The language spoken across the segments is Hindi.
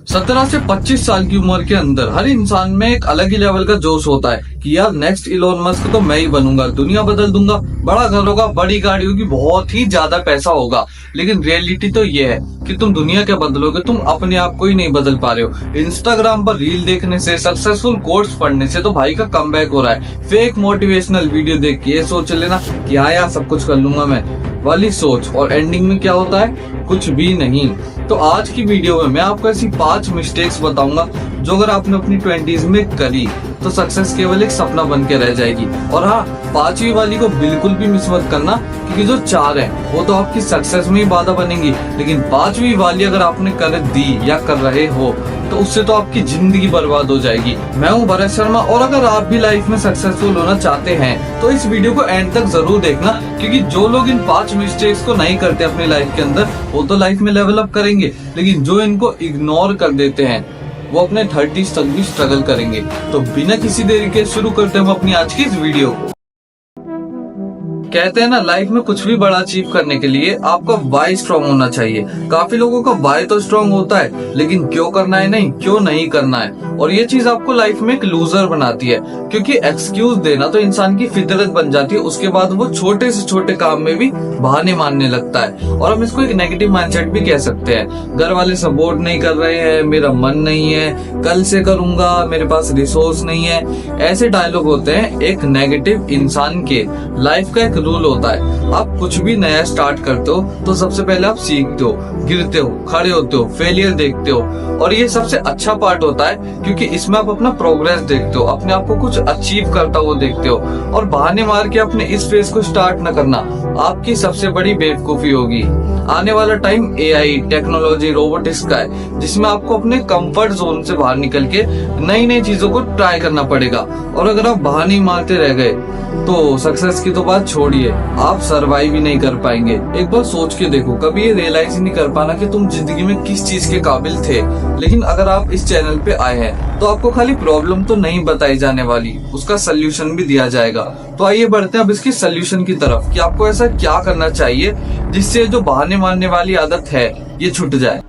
17 से 25 साल की उम्र के अंदर हर इंसान में एक अलग ही लेवल का जोश होता है कि यार नेक्स्ट इलोन मस्क तो मैं ही बनूंगा, दुनिया बदल दूंगा, बड़ा घर होगा, बड़ी गाड़ी होगी, बहुत ही ज्यादा पैसा होगा। लेकिन रियलिटी तो ये है कि तुम दुनिया क्या बदलोगे, तुम अपने आप को ही नहीं बदल पा रहे हो। इंस्टाग्राम पर रील देखने से, सक्सेसफुल कोट्स पढ़ने से तो भाई का कमबैक हो रहा है। फेक मोटिवेशनल वीडियो देख के ये सोच लेना कि हाँ यार सब कुछ कर लूंगा मैं वाली सोच, और एंडिंग में क्या होता है, कुछ भी नहीं। तो आज की वीडियो में मैं आपको ऐसी 5 मिस्टेक्स बताऊंगा जो अगर आपने अपनी 20s में करी तो सक्सेस केवल एक सपना बन के रह जाएगी। और हाँ, 5वीं वाली को बिल्कुल भी मिस मत करना, क्योंकि जो 4 है वो तो आपकी सक्सेस में ही बाधा बनेंगी, लेकिन 5वीं वाली अगर आपने कर दी या कर रहे हो तो उससे तो आपकी जिंदगी बर्बाद हो जाएगी। मैं हूँ भरत शर्मा, और अगर आप भी लाइफ में सक्सेसफुल होना चाहते हैं तो इस वीडियो को एंड तक जरूर देखना, क्योंकि जो लोग इन 5 मिस्टेक्स को नहीं करते अपनी लाइफ के अंदर वो तो लाइफ में लेवल अप करेंगे, लेकिन जो इनको इग्नोर कर देते हैं वो अपने 30s तक भी स्ट्रगल करेंगे। तो बिना किसी देरी के शुरू करते हैं अपनी आज की इस वीडियो को। कहते हैं ना, लाइफ में कुछ भी बड़ा अचीव करने के लिए आपका वाई स्ट्रांग होना चाहिए। काफी लोगों का वाई तो स्ट्रांग होता है, लेकिन क्यों करना है नहीं, क्यों नहीं करना है, और ये चीज आपको लाइफ में एक लूजर बनाती है। क्योंकि एक्सक्यूज देना तो इंसान की फितरत बन जाती है, उसके बाद वो छोटे से छोटे काम में भी बहाने मानने लगता है। और हम इसको एक नेगेटिव माइंडसेट भी कह सकते हैं। घर वाले सपोर्ट नहीं कर रहे हैं, मेरा मन नहीं है, कल से करूंगा, मेरे पास रिसोर्स नहीं है, ऐसे डायलॉग होते हैं एक नेगेटिव इंसान के। लाइफ का एक रूल होता है, आप कुछ भी नया स्टार्ट करते हो तो सबसे पहले आप सीखते हो, गिरते हो, खड़े होते हो, फेलियर देखते हो, और ये सबसे अच्छा पार्ट होता है क्योंकि इसमें आप अपना प्रोग्रेस देखते हो, अपने आप को कुछ अचीव करता हुआ देखते हो। और बहाने मार के अपने इस फेज को स्टार्ट न करना आपकी सबसे बड़ी बेवकूफी होगी। आने वाला टाइम एआई, टेक्नोलॉजी, रोबोटिक्स का है, जिसमें आपको अपने कंफर्ट जोन से बाहर निकल के नई नई चीजों को ट्राई करना पड़ेगा। और अगर आप बहाने मारते रह गए तो सक्सेस की तो बात छोड़िए, आप सरवाइव ही नहीं कर पाएंगे। एक बार सोच के देखो, कभी ये रियलाइज ही नहीं कर पाना कि तुम जिंदगी में किस चीज के काबिल थे। लेकिन अगर आप इस चैनल पे आए हैं तो आपको खाली प्रॉब्लम तो नहीं बताई जाने वाली, उसका सोल्यूशन भी दिया जाएगा। तो आइए बढ़ते हैं अब इसके सोल्यूशन की तरफ कि आपको ऐसा क्या करना चाहिए जिससे जो बहाने मारने वाली आदत है ये छूट जाए।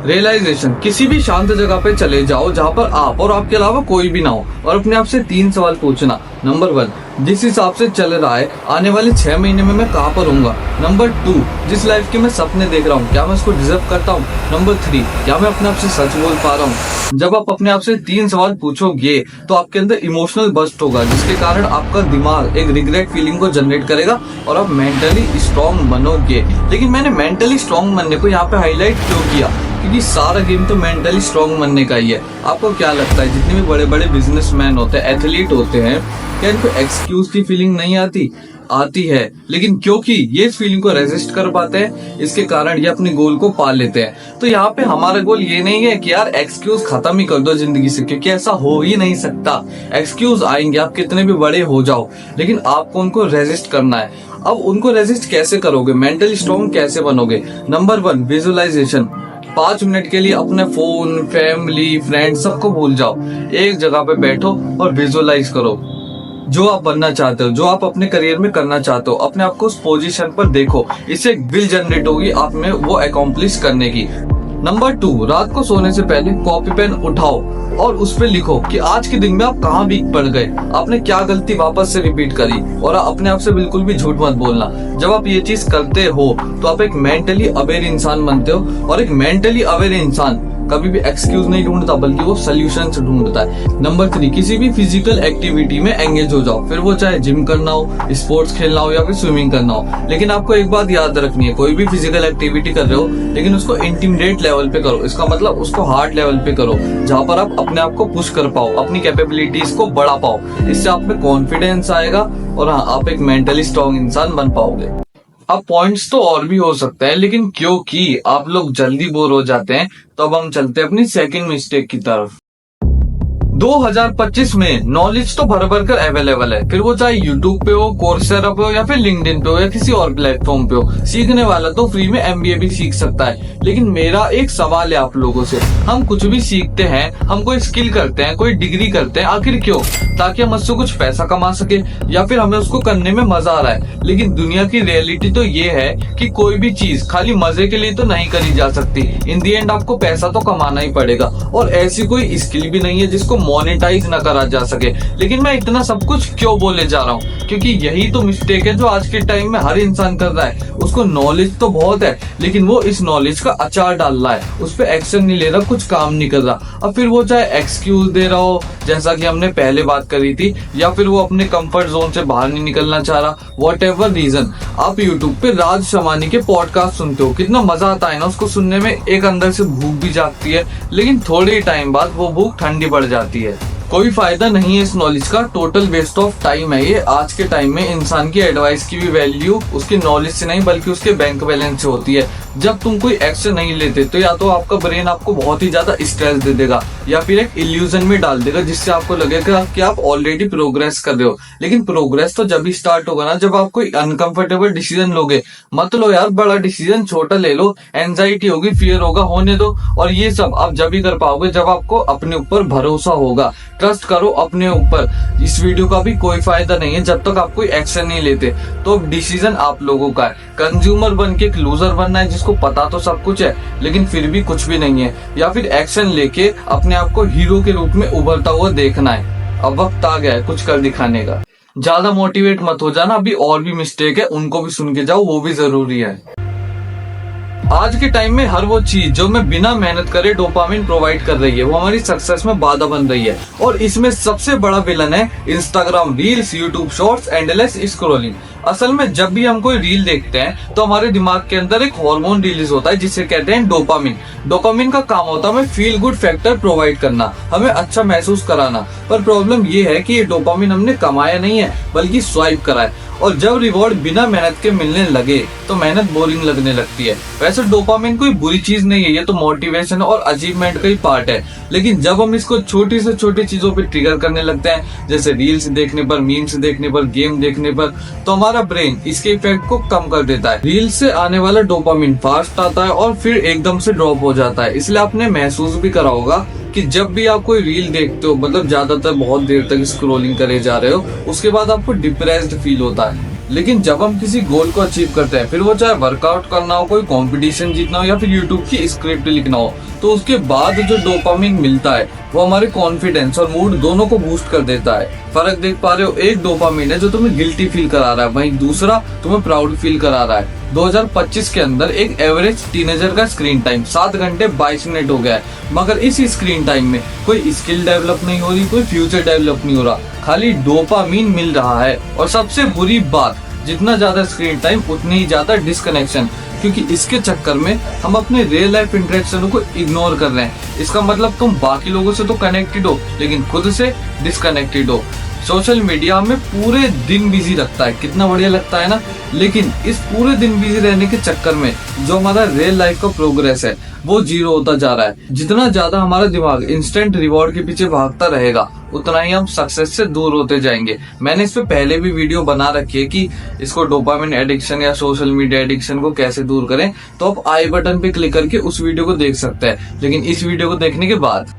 रियलाइजेशन, किसी भी शांत जगह पे चले जाओ जहाँ पर आप और आपके अलावा कोई भी ना हो, और अपने आप से 3 सवाल पूछना। नंबर 1, जिस हिसाब से चल रहा है आने वाले 6 महीने में मैं कहाँ पर होऊंगा। नंबर 2, जिस लाइफ के मैं सपने देख रहा हूँ क्या मैं उसको डिजर्व करता हूँ। नंबर 3, क्या मैं अपने आप से सच बोल पा रहा हूँ। जब आप अपने आप से 3 सवाल पूछोगे तो आपके अंदर इमोशनल बस्ट होगा, जिसके कारण आपका दिमाग एक रिग्रेट फीलिंग को जनरेट करेगा और आप मेंटली स्ट्रॉन्ग बनोगे। लेकिन मैंने मेंटली स्ट्रॉन्ग बनने को यहाँ पे हाईलाइट क्यों किया, क्योंकि सारा गेम तो मेंटली स्ट्रॉन्ग बनने का ही है। आपको क्या लगता है जितने भी बड़े बड़े बिजनेसमैन होते हैं, एथलीट होते हैं, क्या इनको एक्सक्यूज की फीलिंग नहीं आती? आती है, लेकिन क्योंकि ये इस फीलिंग को रेजिस्ट कर पाते हैं, इसके कारण ये अपने गोल को पा लेते हैं। तो यहाँ पे हमारा गोल ये नहीं है कि यार एक्सक्यूज खत्म ही कर दो जिंदगी से, क्योंकि ऐसा हो ही नहीं सकता। एक्सक्यूज आएंगे, आप कितने भी बड़े हो जाओ, लेकिन आपको उनको रेजिस्ट करना है। अब उनको रेजिस्ट कैसे करोगे, मेंटली स्ट्रॉन्ग कैसे बनोगे? Number 1, visualisation. 5 मिनट के लिए अपने फोन, फैमिली, फ्रेंड सबको भूल जाओ, एक जगह पे बैठो और विजुअलाइज करो जो आप बनना चाहते हो, जो आप अपने करियर में करना चाहते हो। अपने आप को उस पोजीशन पर देखो, इससे एक विल जनरेट होगी आप में वो अकॉम्प्लिश करने की। नंबर 2, रात को सोने से पहले कॉपी पेन उठाओ और उस पे लिखो कि आज के दिन में आप कहाँ वीक पड़ गए, आपने क्या गलती वापस से रिपीट करी। और अपने आप से बिल्कुल भी झूठ मत बोलना। जब आप ये चीज करते हो तो आप एक मेंटली अवेयर इंसान बनते हो, और एक मेंटली अवेयर इंसान कभी भी एक्सक्यूज नहीं ढूंढता बल्कि वो सोल्यूशन ढूंढता है। नंबर 3, किसी भी फिजिकल एक्टिविटी में एंगेज हो जाओ, फिर वो चाहे जिम करना हो, स्पोर्ट्स खेलना हो या फिर स्विमिंग करना हो। लेकिन आपको एक बात याद रखनी है, कोई भी फिजिकल एक्टिविटी कर रहे हो लेकिन उसको इंटीमिडेट लेवल पे करो। इसका मतलब उसको हार्ड लेवल पे करो, जहाँ पर आप अपने आप को पुश कर पाओ, अपनी कैपेबिलिटीज को बढ़ा पाओ। इससे आप में कॉन्फिडेंस आएगा और हाँ, आप एक मेंटली स्ट्रॉन्ग इंसान बन पाओगे। अब पॉइंट्स तो और भी हो सकते हैं, लेकिन क्योंकि आप लोग जल्दी बोर हो जाते हैं तो अब हम चलते हैं अपनी सेकंड मिस्टेक की तरफ। 2025 में नॉलेज तो भर भर कर अवेलेबल है, फिर वो चाहे यूट्यूब पे हो, कोर्सेरा पे हो या फिर लिंक्डइन पे हो या किसी और प्लेटफॉर्म पे हो। सीखने वाला तो फ्री में एमबीए भी सीख सकता है। लेकिन मेरा एक सवाल है आप लोगों से, हम कुछ भी सीखते हैं, हम कोई स्किल करते हैं, कोई डिग्री करते हैं, आखिर क्यों? ताकि हम उससे कुछ पैसा कमा सके या फिर हमें उसको करने में मजा आ रहा है। लेकिन दुनिया की रियलिटी तो ये है कि कोई भी चीज खाली मजे के लिए तो नहीं करी जा सकती। इन दी एंड आपको पैसा तो कमाना ही पड़ेगा, और ऐसी कोई स्किल भी नहीं है जिसको मोनेटाइज ना करा जा सके। लेकिन मैं इतना सब कुछ क्यों बोले जा रहा हूँ? क्योंकि यही तो मिस्टेक है जो आज के टाइम में हर इंसान कर रहा है। उसको नॉलेज तो बहुत है, लेकिन वो इस नॉलेज का अचार डाल रहा है, उस पर एक्शन नहीं ले रहा, कुछ काम नहीं कर रहा। अब फिर वो चाहे एक्सक्यूज दे रहा हो, जैसा कि हमने पहले बात करी थी, या फिर वो अपने कंफर्ट जोन से बाहर नहीं निकलना चाह रहा, वॉट एवर रीजन। आप यूट्यूब पे राज शमानी के पॉडकास्ट सुनते हो, कितना मजा आता है ना उसको सुनने में। एक अंदर से भूख भी जागती है, लेकिन थोड़े टाइम बाद वो भूख ठंडी पड़ जाती है। कोई फायदा नहीं है इस नॉलेज का, टोटल वेस्ट ऑफ टाइम है ये। आज के टाइम में इंसान की एडवाइस की भी वैल्यू उसके नॉलेज से नहीं बल्कि उसके बैंक बैलेंस से होती है। जब तुम कोई एक्शन नहीं लेते तो या तो आपका ब्रेन आपको बहुत ही ज्यादा स्ट्रेस दे देगा या फिर एक इल्यूजन में डाल देगा, जिससे आपको लगेगा कि आप ऑलरेडी प्रोग्रेस कर रहे हो। लेकिन प्रोग्रेस तो जब ही स्टार्ट होगा ना जब आप कोई अनकंफर्टेबल डिसीजन लोगे। मत लो यार बड़ा डिसीजन, छोटा ले लो। एंजाइटी होगी, फियर होगा, होने दो। और ये सब आप जब ही कर पाओगे जब आपको अपने ऊपर भरोसा होगा। ट्रस्ट करो अपने ऊपर। इस वीडियो का भी कोई फायदा नहीं है जब तक आप कोई एक्शन नहीं लेते। तो डिसीजन आप लोगों का है। कंज्यूमर बन के एक लूजर बनना है जिसको पता तो सब कुछ है लेकिन फिर भी कुछ भी नहीं है, या फिर एक्शन लेके अपने आप को हीरो के रूप में उभरता हुआ देखना है। अब वक्त आ गया है कुछ कर दिखाने का। ज्यादा मोटिवेट मत हो जाना, अभी और भी मिस्टेक है उनको भी सुन के जाओ, वो भी जरूरी है। आज के टाइम में हर वो चीज जो हमें बिना मेहनत करे डोपामिन प्रोवाइड कर रही है वो हमारी सक्सेस में बाधा बन रही है। और इसमें सबसे बड़ा विलन है Instagram reels, YouTube shorts, endless scrolling. असल में जब भी हम कोई रील देखते हैं तो हमारे दिमाग के अंदर एक हार्मोन रिलीज होता है जिसे कहते हैं डोपामिन। डोपामिन का काम होता है हमें फील गुड फैक्टर प्रोवाइड करना, हमें अच्छा महसूस कराना। पर प्रॉब्लम ये है कि ये डोपामिन हमने कमाया नहीं है बल्कि स्वाइप करा है। और जब रिवॉर्ड बिना मेहनत के मिलने लगे तो मेहनत बोरिंग लगने लगती है। वैसे डोपामिन कोई बुरी चीज नहीं है, ये तो मोटिवेशन और अचीवमेंट का ही पार्ट है। लेकिन जब हम इसको छोटी से छोटी चीजों पे ट्रिगर करने लगते हैं, जैसे रील्स देखने पर, मीम्स देखने पर, गेम देखने पर, तो हमारा ब्रेन इसके इफेक्ट को कम कर देता है। रील्स से आने वाला डोपामिन फास्ट आता है और फिर एकदम से ड्रॉप हो जाता है। इसलिए आपने महसूस भी करा होगा कि जब भी आप कोई रील देखते हो, मतलब ज्यादातर बहुत देर तक स्क्रॉलिंग करे जा रहे हो, उसके बाद आपको डिप्रेस्ड फील होता है। लेकिन जब हम किसी गोल को अचीव करते हैं, फिर वो चाहे वर्कआउट करना हो, कोई कंपटीशन जीतना हो या फिर यूट्यूब की स्क्रिप्ट लिखना हो, तो उसके बाद जो डोपामिन मिलता है वो हमारे कॉन्फिडेंस और मूड दोनों को बूस्ट कर देता है। फर्क देख पा रहे हो? एक डोपामिन है जो तुम्हें गिल्टी फील करा रहा है, वहीं दूसरा तुम्हें प्राउड फील करा रहा है। 2025 के अंदर एक एवरेज टीनेजर का स्क्रीन टाइम 7 घंटे 22 मिनट हो गया है। मगर इस स्क्रीन टाइम में कोई स्किल डेवलप नहीं हो रही, कोई फ्यूचर डेवलप नहीं हो रहा, खाली डोपामिन मिल रहा है। और सबसे बुरी बात, जितना ज्यादा स्क्रीन टाइम उतनी ही ज्यादा डिस्कनेक्शन, क्योंकि इसके चक्कर में हम अपने रियल लाइफ इंटरेक्शनों को इग्नोर कर रहे हैं। इसका मतलब तुम बाकी लोगों से तो कनेक्टेड हो लेकिन खुद से डिस्कनेक्टेड हो। सोशल मीडिया हमें पूरे दिन बिजी रखता है, कितना बढ़िया लगता है ना। लेकिन इस पूरे दिन बिजी रहने के चक्कर में जो हमारा रियल लाइफ का प्रोग्रेस है वो जीरो होता जा रहा है। जितना ज्यादा हमारा दिमाग इंस्टेंट रिवॉर्ड के पीछे भागता रहेगा उतना ही हम सक्सेस से दूर होते जाएंगे। मैंने इस पे पहले भी वीडियो बना रखी है कि इसको डोपामिन एडिक्शन या सोशल मीडिया एडिक्शन को कैसे दूर करें, तो आप आई बटन पे क्लिक करके उस वीडियो को देख सकते हैं। लेकिन इस वीडियो को देखने के बाद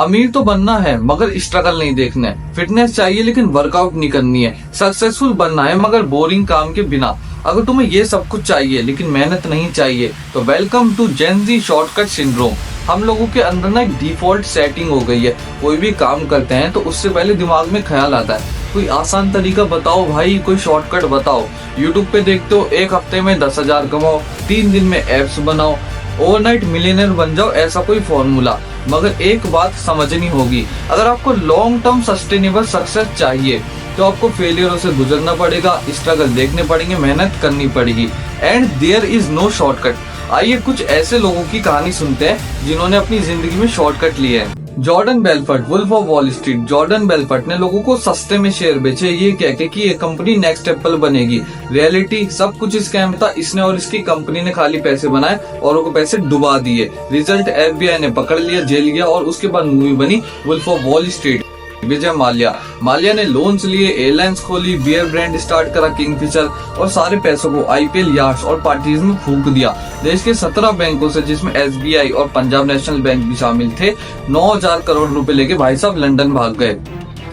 अमीर तो बनना है मगर स्ट्रगल नहीं देखना है। फिटनेस चाहिए लेकिन वर्कआउट नहीं करनी है। सक्सेसफुल बनना है मगर बोरिंग काम के बिना। अगर तुम्हें ये सब कुछ चाहिए लेकिन मेहनत नहीं चाहिए तो welcome to Gen Z shortcut syndrome. हम लोगों के अंदर ना एक डिफॉल्ट सेटिंग हो गई है, कोई भी काम करते हैं तो उससे पहले दिमाग में ख्याल आता है कोई आसान तरीका बताओ भाई, कोई शॉर्टकट बताओ। यूट्यूब पे देखते हो 1 हफ्ते में 10,000 कमाओ, 3 दिन में एप्स बनाओ, ओवरनाइट मिलियनर बन जाओ, ऐसा कोई फॉर्मूला। मगर एक बात समझनी होगी, अगर आपको लॉन्ग टर्म सस्टेनेबल सक्सेस चाहिए तो आपको फेलियरों से गुजरना पड़ेगा, स्ट्रगल देखने पड़ेंगे, मेहनत करनी पड़ेगी। And there is no shortcut. आइए कुछ ऐसे लोगों की कहानी सुनते हैं जिन्होंने अपनी जिंदगी में शॉर्टकट लिए हैं। Jordan Belfort, wolf of Wall Street. Jordan Belfort ने लोगों को सस्ते में शेयर बेचे ये कह के कि ये कंपनी नेक्स्ट एप्पल बनेगी। रियलिटी सब कुछ स्कैम था। इसने और इसकी कंपनी ने खाली पैसे बनाए और वो पैसे डुबा दिए। रिजल्ट FBI ने पकड़ लिया, जेल गया और उसके बाद मूवी बनी wolf of Wall street. Vijay Mallya ने लोन्स लिए, एयरलाइंस खोली, बियर ब्रांड स्टार्ट करा किंगफिशर और सारे पैसों को IPL, यार्ड्स और पार्टीज में फूंक दिया। देश के 17 बैंकों से, जिसमें SBI और पंजाब नेशनल बैंक भी शामिल थे, 9000 करोड़ रुपए लेके भाई साहब लंदन भाग गए।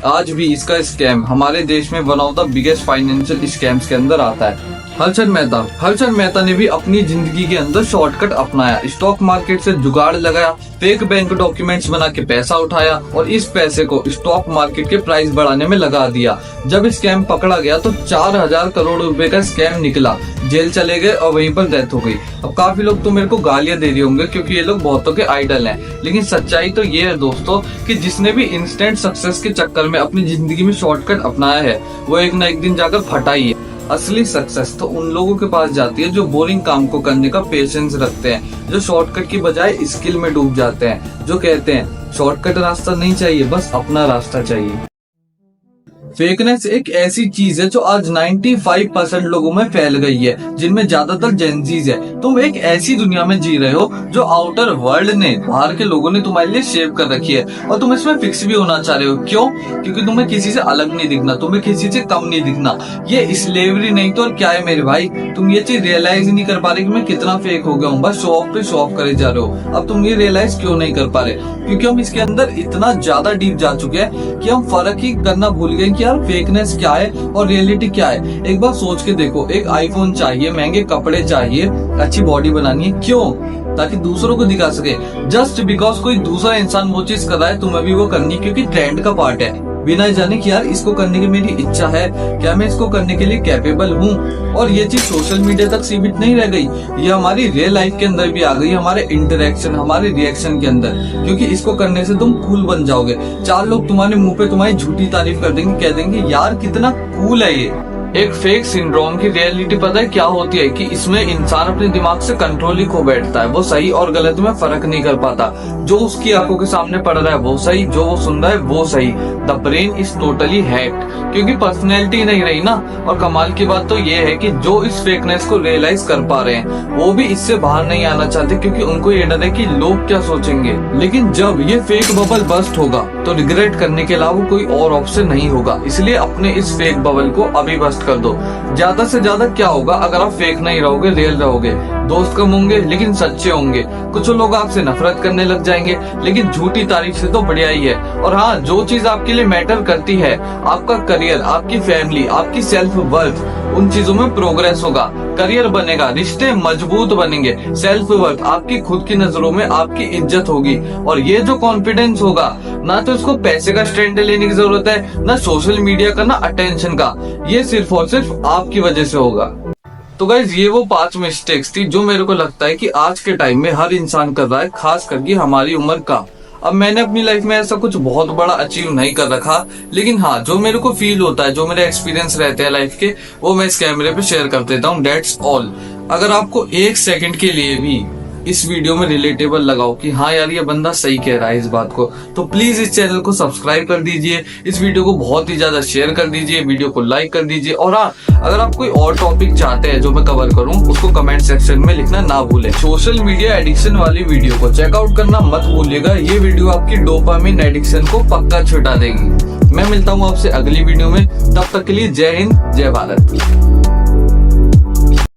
आज भी इसका स्कैम हमारे देश में one of the biggest financial scams के अंदर आता है। हलचल मेहता ने भी अपनी जिंदगी के अंदर शॉर्टकट अपनाया। स्टॉक मार्केट से जुगाड़ लगाया, फेक बैंक डॉक्यूमेंट्स बना के पैसा उठाया और इस पैसे को स्टॉक मार्केट के प्राइस बढ़ाने में लगा दिया। जब स्कैम पकड़ा गया तो 4000 करोड़ रुपए का स्कैम निकला। जेल चले गए और वहीं पर डेथ हो गई। अब काफी लोग तो मेरे को गालियां दे रहे होंगे क्योंकि ये लोग बहुतों के आइडल हैं, लेकिन सच्चाई तो ये है दोस्तों कि जिसने भी इंस्टेंट सक्सेस के चक्कर में अपनी जिंदगी में शॉर्टकट अपनाया है वो एक न एक दिन जाकर फटा ही है। असली सक्सेस तो उन लोगों के पास जाती है जो बोरिंग काम को करने का पेशेंस रखते हैं, जो शॉर्टकट की बजाय स्किल में डूब जाते हैं, जो कहते हैं शॉर्टकट रास्ता नहीं चाहिए, बस अपना रास्ता चाहिए। फेकनेस एक ऐसी चीज है जो आज 95% लोगों में फैल गई है, जिनमें ज्यादातर जेनजीज है। तुम एक ऐसी दुनिया में जी रहे हो जो आउटर वर्ल्ड ने, बाहर के लोगों ने तुम्हारे लिए शेप कर रखी है और तुम इसमें फिक्स भी होना चाह रहे हो। क्यों? क्योंकि तुम्हें किसी से अलग नहीं दिखना, तुम्हें किसी से कम नहीं दिखना। ये स्लेवरी नहीं तो और क्या है मेरे भाई। तुम ये चीज रियलाइज नहीं कर पा रहे कि मैं कितना फेक हो गया हूँ। बस शो ऑफ पे शो ऑफ करे जा रहे हो। अब तुम ये रियलाइज क्यों नहीं कर पा रहे? क्योंकि हम इसके अंदर इतना ज्यादा डीप जा चुके हैं कि हम फर्क ही करना भूल गए कि यार फेकनेस क्या है और रियलिटी क्या है। एक बार सोच के देखो, एक आईफोन चाहिए, महंगे कपड़े चाहिए, अच्छी बॉडी बनानी है, क्यों? ताकि दूसरों को दिखा सके। जस्ट बिकॉज कोई दूसरा इंसान वो चीज कर रहा है तुम्हें भी वो करनी, क्योंकि ट्रेंड का पार्ट है। बिना जाने कि यार इसको करने की मेरी इच्छा है, क्या मैं इसको करने के लिए कैपेबल हूँ। और ये चीज सोशल मीडिया तक सीमित नहीं रह गई, ये हमारी रियल लाइफ के अंदर भी आ गई, हमारे इंटरेक्शन, हमारे रिएक्शन के अंदर। क्योंकि इसको करने से तुम कूल बन जाओगे। 4 लोग तुम्हारे मुंह पे तुम्हारी झूठी तारीफ कर देंगे, कह देंगे यार कितना कूल है ये। एक फेक सिंड्रोम की रियलिटी पता है क्या होती है कि इसमें इंसान अपने दिमाग से कंट्रोल ही खो बैठता है। वो सही और गलत में फर्क नहीं कर पाता। जो उसकी आंखों के सामने पड़ रहा है वो सही, जो वो सुन रहा है वो सही। The brain is totally hacked, क्योंकि पर्सनैलिटी नहीं रही ना। और कमाल की बात तो ये है कि जो इस फेकनेस को रियलाइज कर पा रहे हैं वो भी इससे बाहर नहीं आना चाहते, क्योंकि उनको ये डर है कि लोग क्या सोचेंगे। लेकिन जब ये फेक बबल बस्ट होगा तो रिग्रेट करने के अलावा कोई और ऑप्शन नहीं होगा। इसलिए अपने इस फेक बबल को अभी बस्ट कर दो। ज्यादा से ज्यादा क्या होगा अगर आप फेक नहीं रहोगे, रियल रहोगे। दोस्त कम होंगे लेकिन सच्चे होंगे। कुछ लोग आपसे नफरत करने लग जाएंगे, लेकिन झूठी तारीफ से तो बढ़िया ही है। और हाँ, जो चीज आपके लिए मैटर करती है, आपका करियर, आपकी फैमिली, आपकी सेल्फ वर्थ, उन चीजों में प्रोग्रेस होगा, करियर बनेगा, रिश्ते मजबूत बनेंगे, सेल्फ वर्थ, आपकी खुद की नजरों में आपकी इज्जत होगी। और ये जो कॉन्फिडेंस होगा, ना तो इसको पैसे का स्टैंड लेने की जरूरत है, ना सोशल मीडिया का, ना अटेंशन का। ये सिर्फ और सिर्फ आपकी वजह से होगा। तो गाइज ये वो 5 मिस्टेक्स थी जो मेरे को लगता है कि आज के टाइम में हर इंसान कर रहा है, खास करके हमारी उम्र का। अब मैंने अपनी लाइफ में ऐसा कुछ बहुत बड़ा अचीव नहीं कर रखा, लेकिन हाँ, जो मेरे को फील होता है, जो मेरे एक्सपीरियंस रहते हैं लाइफ के, वो मैं इस कैमरे पे शेयर कर देता हूँ। That's all. अगर आपको 1 सेकंड के लिए भी इस वीडियो में रिलेटेबल लगाओ कि हाँ यार ये बंदा सही कह रहा है इस बात को, तो प्लीज इस चैनल को सब्सक्राइब कर दीजिए, इस वीडियो को बहुत ही ज्यादा शेयर कर दीजिए, वीडियो को लाइक कर दीजिए। और हाँ, अगर आप कोई और टॉपिक चाहते हैं जो मैं कवर करूं, उसको कमेंट सेक्शन में लिखना ना भूलें। सोशल मीडिया एडिक्शन वाली वीडियो को चेकआउट करना मत भूलिएगा। ये वीडियो आपकी डोपामिन एडिक्शन को पक्का छुटा देगी। मैं मिलता हूँ आपसे अगली वीडियो में, तब तक के लिए जय हिंद, जय भारत।